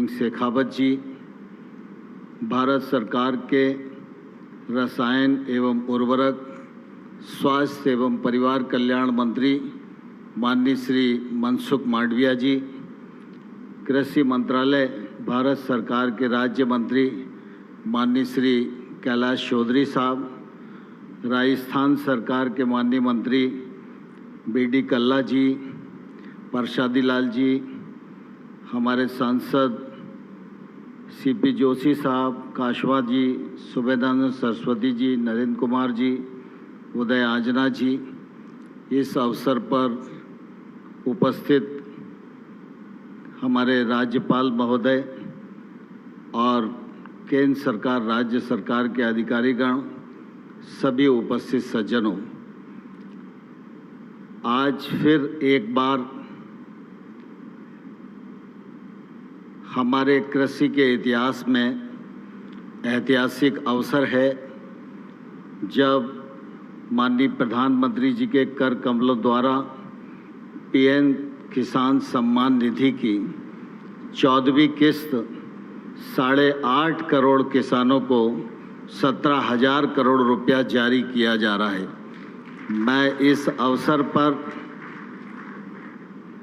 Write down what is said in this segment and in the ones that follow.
शेखावत जी, भारत सरकार के रसायन एवं उर्वरक, स्वास्थ्य एवं परिवार कल्याण मंत्री माननीय श्री मनसुख मांडविया जी, कृषि मंत्रालय भारत सरकार के राज्य मंत्री माननीय श्री कैलाश चौधरी साहब, राजस्थान सरकार के माननीय मंत्री बीडी कल्ला जी, प्रसादी लाल जी, हमारे सांसद सीपी जोशी साहब, काशवा जी, सुबेदानंद सरस्वती जी, नरेंद्र कुमार जी, उदय आजना जी, इस अवसर पर उपस्थित हमारे राज्यपाल महोदय और केंद्र सरकार, राज्य सरकार के अधिकारीगण, सभी उपस्थित सज्जनों, आज फिर एक बार हमारे कृषि के इतिहास में ऐतिहासिक अवसर है जब माननीय प्रधानमंत्री जी के कर कमलों द्वारा पीएम किसान सम्मान निधि की 14वीं किस्त 8.5 करोड़ किसानों को 17,000 करोड़ रुपया जारी किया जा रहा है। मैं इस अवसर पर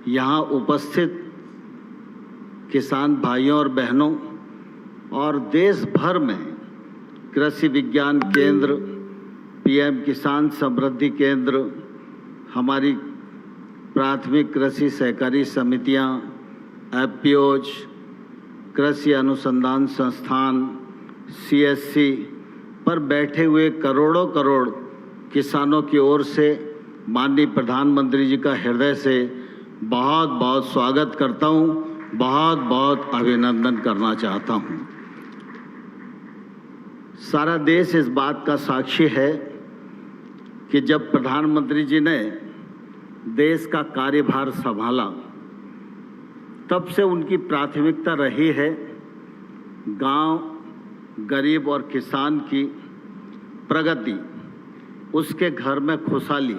यहाँ उपस्थित किसान भाइयों और बहनों और देश भर में कृषि विज्ञान केंद्र, पीएम किसान समृद्धि केंद्र, हमारी प्राथमिक कृषि सहकारी समितियाँ, एफपीओज, कृषि अनुसंधान संस्थान, सीएससी पर बैठे हुए करोड़ों करोड़ किसानों की ओर से माननीय प्रधानमंत्री जी का हृदय से बहुत बहुत स्वागत करता हूँ, बहुत बहुत अभिनंदन करना चाहता हूँ। सारा देश इस बात का साक्षी है कि जब प्रधानमंत्री जी ने देश का कार्यभार संभाला तब से उनकी प्राथमिकता रही है गांव, गरीब और किसान की प्रगति, उसके घर में खुशहाली।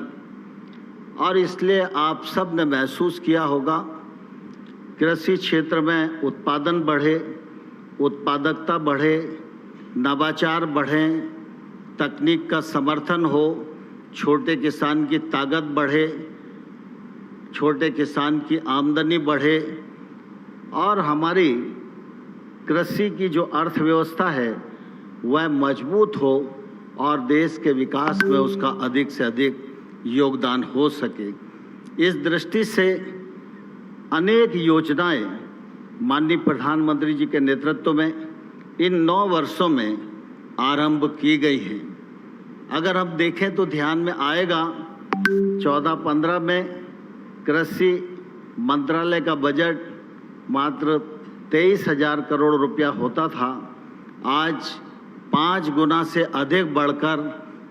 और इसलिए आप सब ने महसूस किया होगा कृषि क्षेत्र में उत्पादन बढ़े, उत्पादकता बढ़े, नवाचार बढ़े, तकनीक का समर्थन हो, छोटे किसान की ताकत बढ़े, छोटे किसान की आमदनी बढ़े और हमारी कृषि की जो अर्थव्यवस्था है वह मजबूत हो और देश के विकास में उसका अधिक से अधिक योगदान हो सके। इस दृष्टि से अनेक योजनाएं माननीय प्रधानमंत्री जी के नेतृत्व में इन 9 वर्षों में आरंभ की गई हैं। अगर हम देखें तो ध्यान में आएगा 14-15 में कृषि मंत्रालय का बजट मात्र 23,000 करोड़ रुपया होता था, आज 5 गुना से अधिक बढ़कर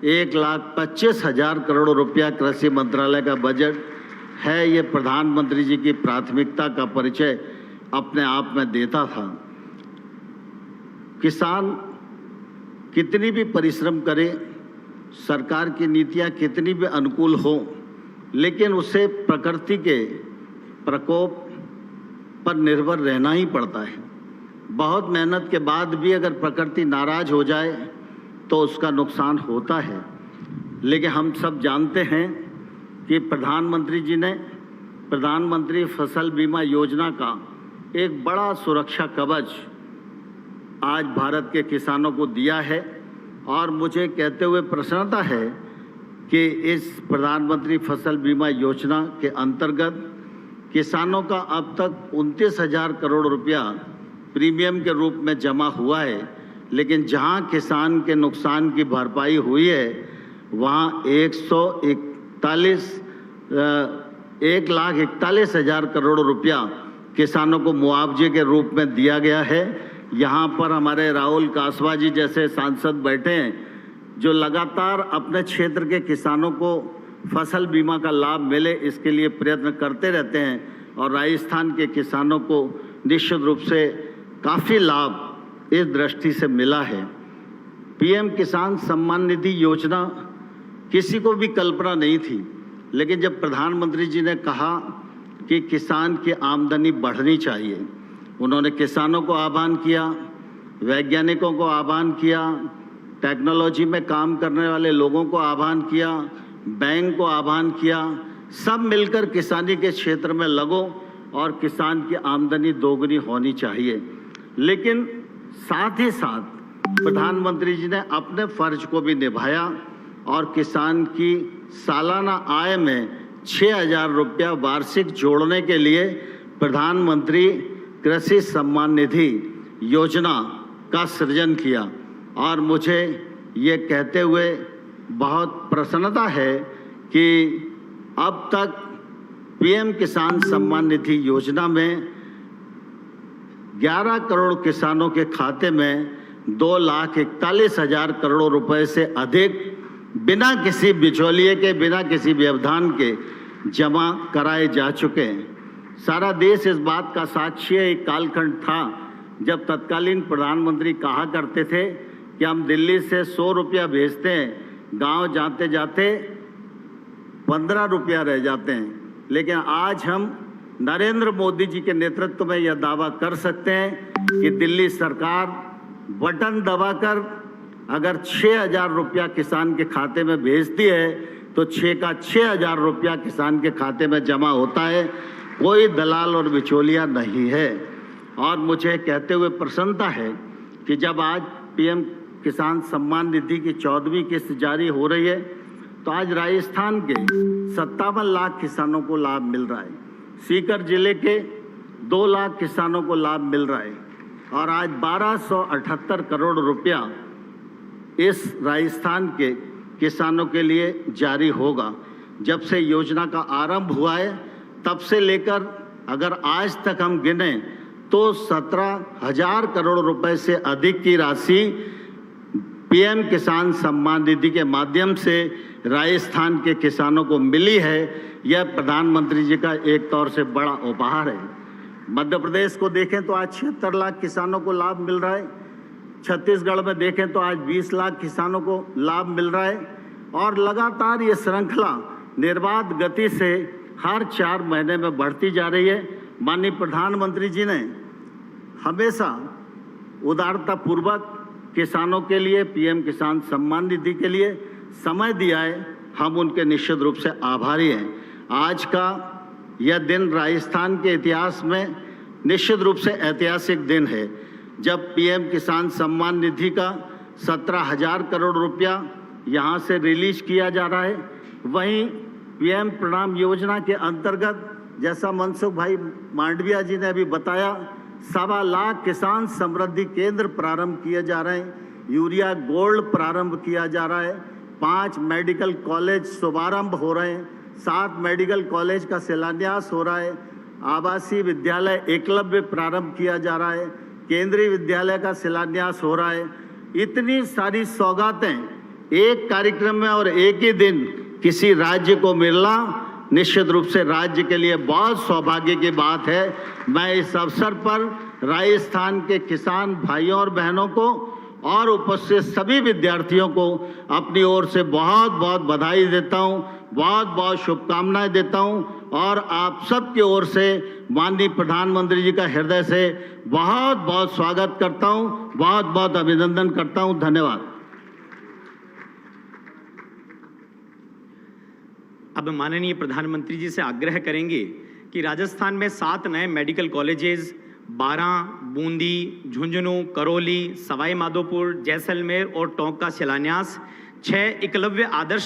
1,25,000 करोड़ रुपया कृषि मंत्रालय का बजट है। ये प्रधानमंत्री जी की प्राथमिकता का परिचय अपने आप में देता था। किसान कितनी भी परिश्रम करे, सरकार की नीतियां कितनी भी अनुकूल हो, लेकिन उसे प्रकृति के प्रकोप पर निर्भर रहना ही पड़ता है। बहुत मेहनत के बाद भी अगर प्रकृति नाराज हो जाए तो उसका नुकसान होता है। लेकिन हम सब जानते हैं कि प्रधानमंत्री जी ने प्रधानमंत्री फसल बीमा योजना का एक बड़ा सुरक्षा कवच आज भारत के किसानों को दिया है और मुझे कहते हुए प्रसन्नता है कि इस प्रधानमंत्री फसल बीमा योजना के अंतर्गत किसानों का अब तक 29,000 करोड़ रुपया प्रीमियम के रूप में जमा हुआ है। लेकिन जहां किसान के नुकसान की भरपाई हुई है वहां 1,41,000 करोड़ रुपया किसानों को मुआवजे के रूप में दिया गया है। यहाँ पर हमारे राहुल काशवा जी जैसे सांसद बैठे हैं जो लगातार अपने क्षेत्र के किसानों को फसल बीमा का लाभ मिले इसके लिए प्रयत्न करते रहते हैं और राजस्थान के किसानों को निश्चित रूप से काफ़ी लाभ इस दृष्टि से मिला है। पीएम किसान सम्मान निधि योजना किसी को भी कल्पना नहीं थी, लेकिन जब प्रधानमंत्री जी ने कहा कि किसान की आमदनी बढ़नी चाहिए उन्होंने किसानों को आह्वान किया, वैज्ञानिकों को आह्वान किया, टेक्नोलॉजी में काम करने वाले लोगों को आह्वान किया, बैंक को आह्वान किया, सब मिलकर किसानी के क्षेत्र में लगो और किसान की आमदनी दोगुनी होनी चाहिए। लेकिन साथ ही साथ प्रधानमंत्री जी ने अपने फर्ज को भी निभाया और किसान की सालाना आय में 6,000 रुपया वार्षिक जोड़ने के लिए प्रधानमंत्री कृषि सम्मान निधि योजना का सृजन किया। और मुझे ये कहते हुए बहुत प्रसन्नता है कि अब तक पीएम किसान सम्मान निधि योजना में 11 करोड़ किसानों के खाते में 2,41,000 करोड़ रुपए से अधिक बिना किसी बिचौलिए के, बिना किसी व्यवधान के जमा कराए जा चुके हैं। सारा देश इस बात का साक्षी है। एक कालखंड था जब तत्कालीन प्रधानमंत्री कहा करते थे कि हम दिल्ली से 100 रुपया भेजते हैं, गांव जाते जाते 15 रुपया रह जाते हैं। लेकिन आज हम नरेंद्र मोदी जी के नेतृत्व में यह दावा कर सकते हैं कि दिल्ली सरकार बटन दबाकर अगर 6,000 रुपया किसान के खाते में भेजती है तो 6,000 रुपया किसान के खाते में जमा होता है। कोई दलाल और बिचौलिया नहीं है। और मुझे कहते हुए प्रसन्नता है कि जब आज पीएम किसान सम्मान निधि की 14वीं किस्त जारी हो रही है तो आज राजस्थान के 57 लाख किसानों को लाभ मिल रहा है। सीकर जिले के 2 लाख किसानों को लाभ मिल रहा है और आज 1278 करोड़ रुपया इस राजस्थान के किसानों के लिए जारी होगा। जब से योजना का आरंभ हुआ है तब से लेकर अगर आज तक हम गिने तो 17,000 करोड़ रुपए से अधिक की राशि पीएम किसान सम्मान निधि के माध्यम से राजस्थान के किसानों को मिली है। यह प्रधानमंत्री जी का एक तौर से बड़ा उपहार है। मध्य प्रदेश को देखें तो आज 76 लाख किसानों को लाभ मिल रहा है। छत्तीसगढ़ में देखें तो आज 20 लाख किसानों को लाभ मिल रहा है। और लगातार ये श्रृंखला निर्बाध गति से हर 4 महीने में बढ़ती जा रही है। माननीय प्रधानमंत्री जी ने हमेशा उदारतापूर्वक किसानों के लिए पीएम किसान सम्मान निधि के लिए समय दिया है। हम उनके निश्चित रूप से आभारी हैं। आज का यह दिन राजस्थान के इतिहास में निश्चित रूप से ऐतिहासिक दिन है जब पीएम किसान सम्मान निधि का 17,000 करोड़ रुपया यहाँ से रिलीज किया जा रहा है। वहीं पीएम प्रणाम योजना के अंतर्गत जैसा मनसुख भाई मांडविया जी ने अभी बताया 1.25 लाख किसान समृद्धि केंद्र प्रारंभ किए जा रहे हैं। यूरिया गोल्ड प्रारंभ किया जा रहा है। 5 मेडिकल कॉलेज शुभारंभ हो रहे हैं। 7 मेडिकल कॉलेज का शिलान्यास हो रहा है। आवासीय विद्यालय एकलव्य प्रारंभ किया जा रहा है। केंद्रीय विद्यालय का शिलान्यास हो रहा है। इतनी सारी सौगातें एक कार्यक्रम में और एक ही दिन किसी राज्य को मिलना निश्चित रूप से राज्य के लिए बहुत सौभाग्य की बात है। मैं इस अवसर पर राजस्थान के किसान भाइयों और बहनों को और उपस्थित सभी विद्यार्थियों को अपनी ओर से बहुत बहुत बधाई देता हूं, बहुत बहुत शुभकामनाएं देता हूं और आप सबकी ओर से माननीय प्रधानमंत्री जी का हृदय से बहुत बहुत स्वागत करता हूं, बहुत बहुत अभिनंदन करता हूं। धन्यवाद। अब माननीय प्रधानमंत्री जी से आग्रह करेंगे कि राजस्थान में 7 नए मेडिकल कॉलेजेस 12 बूंदी, झुंझुनू, करौली, सवाई माधोपुर, जैसलमेर और टोंक का शिलान्यास, 6 एकलव्य आदर्श